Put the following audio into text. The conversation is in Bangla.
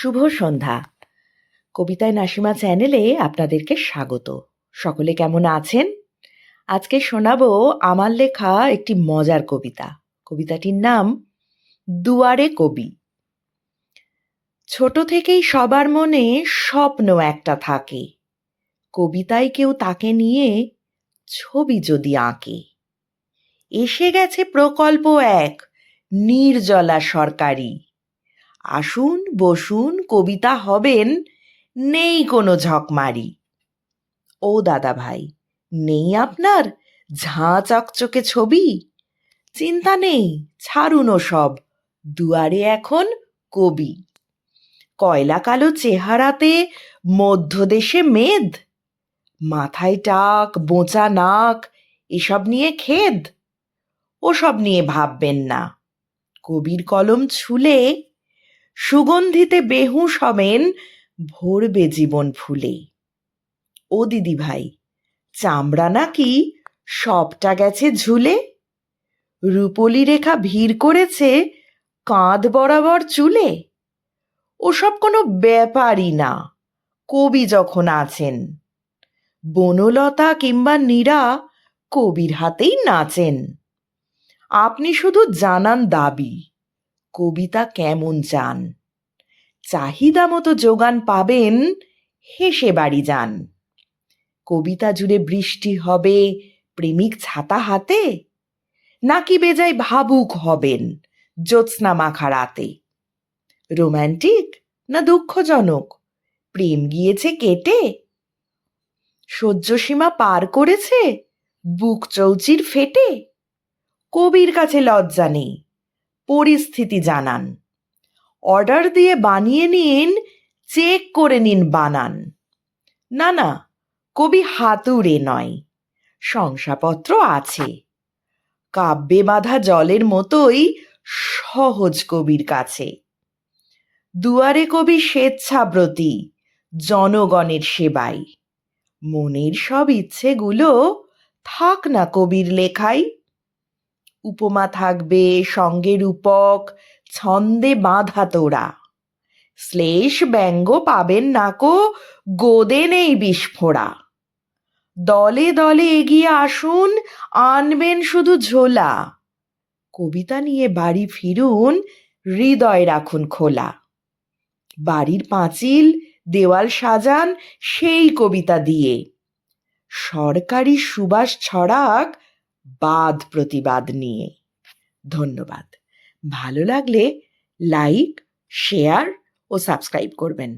শুভ সন্ধ্যা। কবিতায় নাসিমা চ্যানেলে আপনাদেরকে স্বাগত। সকলে কেমন আছেন? আজকে শোনাবো আমার লেখা একটি মজার কবিতা। কবিতাটির নাম দুয়ারে কবি। ছোট থেকেই সবার মনে স্বপ্ন একটা থাকে, কবিতায় কেউ তাকে নিয়ে ছবি যদি আঁকে। এসে গেছে প্রকল্প এক, নির্জলা সরকারি। আসুন বসুন, কবিতা হবেন, নেই কোনো ঝকমারি। ও দাদা ভাই, নেই আপনার ঝাঁ চকচকে ছবি? চিন্তা নেই, ছাড়ুন সব, দুয়ারে এখন কবি। কয়লা কালো চেহারাতে মধ্যদেশে মেদ, মাথায় টাক বোঁচা নাক, এসব নিয়ে খেদ। ওসব নিয়ে ভাববেন না, কবির কলম ছুলে সুগন্ধিতে বেহুঁশ হবেন, ভরবে জীবন ফুলে। ও দিদি ভাই, চামড়া নাকি সবটা গেছে ঝুলে? রূপলি রেখা ভিড় করেছে কাঁধ বরাবর চুলে। ওসব কোনো ব্যাপারই না, কবি যখন আছেন। বনলতা কিংবা নীরা কবির হাতেই নাচেন। আপনি শুধু জানান দাবি, কবিতা কেমন চান। চাহিদা মতো যোগান পাবেন, হেসে বাড়ি যান। কবিতা জুড়ে বৃষ্টি হবে প্রেমিক ছাতা হাতে, নাকি বেজায় ভাবুক হবেন জ্যোৎস্না মাখা রাতে? রোম্যান্টিক না দুঃখজনক, প্রেম গিয়েছে কেটে? সহ্যসীমা পার করেছে বুক চৌচির ফেটে? কবির কাছে লজ্জা নেই, পরিস্থিতি জানান। অর্ডার দিয়ে বানিয়ে নিন, চেক করে নিন বানান। না না, কবি হাতুড়ে নয়, শংসাপত্র আছে। কাব্যে বাঁধা জলের মতোই সহজ কবির কাছে। দুয়ারে কবি স্বেচ্ছাব্রতী, জনগণের সেবায়। মনের সব ইচ্ছেগুলো থাক না কবির লেখায়। উপমা থাকবে সঙ্গে রূপক, ছন্দে বাঁধা তোড়া। শ্লেষ ব্যঙ্গ পাবেন নাকো, গোদে নেই বিস্ফোরা। দলে দলে এগিয়ে আসুন, আনবেন শুধু ঝোলা। কবিতা নিয়ে বাড়ি ফিরুন, হৃদয় রাখুন খোলা। বাড়ির পাঁচিল দেওয়াল সাজান সেই কবিতা দিয়ে। সরকারি সুবাস ছড়াক বাদ প্রতিবাদ নিয়ে। ধন্যবাদ। ভালো লাগলে লাইক, শেয়ার ও সাবস্ক্রাইব করবেন।